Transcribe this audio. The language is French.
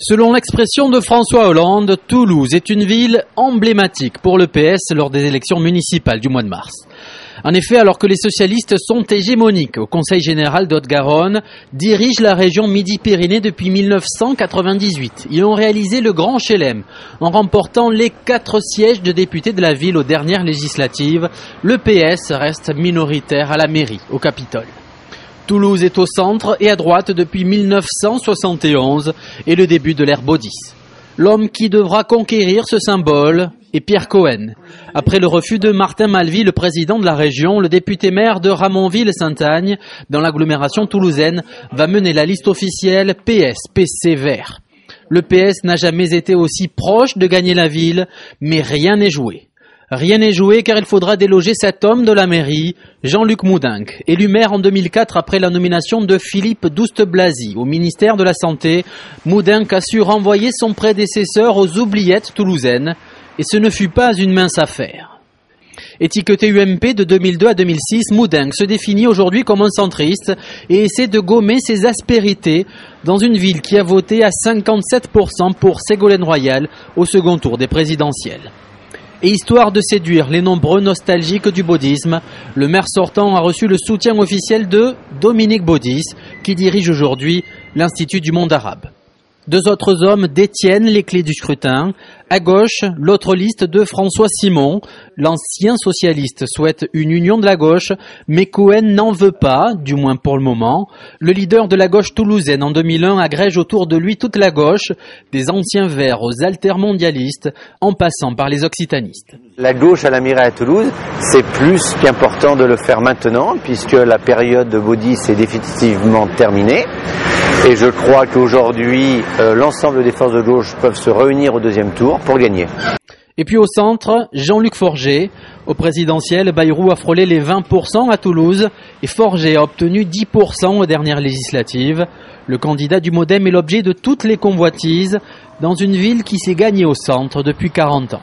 Selon l'expression de François Hollande, Toulouse est une ville emblématique pour le PS lors des élections municipales du mois de mars. En effet, alors que les socialistes sont hégémoniques au Conseil général d'Haute-Garonne, dirigent la région Midi-Pyrénées depuis 1998. Ils ont réalisé le grand chelem en remportant les 4 sièges de députés de la ville aux dernières législatives. Le PS reste minoritaire à la mairie, au Capitole. Toulouse est au centre et à droite depuis 1971 et le début de l'ère Baudis. L'homme qui devra conquérir ce symbole est Pierre Cohen. Après le refus de Martin Malvy, le président de la région, le député maire de Ramonville-Sainte-Agne, dans l'agglomération toulousaine, va mener la liste officielle PS-PC Vert. Le PS n'a jamais été aussi proche de gagner la ville, mais rien n'est joué. Rien n'est joué car il faudra déloger cet homme de la mairie, Jean-Luc Moudinque. Élu maire en 2004 après la nomination de Philippe Douste-Blazy au ministère de la Santé, Moudinque a su renvoyer son prédécesseur aux oubliettes toulousaines et ce ne fut pas une mince affaire. Étiqueté UMP de 2002 à 2006, Moudinque se définit aujourd'hui comme un centriste et essaie de gommer ses aspérités dans une ville qui a voté à 57% pour Ségolène Royal au second tour des présidentielles. Et histoire de séduire les nombreux nostalgiques du baudisme, le maire sortant a reçu le soutien officiel de Dominique Baudis, qui dirige aujourd'hui l'Institut du monde arabe. 2 autres hommes détiennent les clés du scrutin. À gauche, l'autre liste de François Simon. L'ancien socialiste souhaite une union de la gauche, mais Cohen n'en veut pas, du moins pour le moment. Le leader de la gauche toulousaine en 2001 agrège autour de lui toute la gauche, des anciens verts aux altermondialistes, en passant par les occitanistes. La gauche à la mairie à Toulouse, c'est plus qu'important de le faire maintenant, puisque la période de Baudis est définitivement terminée. Et je crois qu'aujourd'hui, l'ensemble des forces de gauche peuvent se réunir au 2e tour pour gagner. Et puis au centre, Jean-Luc Forget. Au présidentiel, Bayrou a frôlé les 20% à Toulouse et Forget a obtenu 10% aux dernières législatives. Le candidat du MoDem est l'objet de toutes les convoitises dans une ville qui s'est gagnée au centre depuis 40 ans.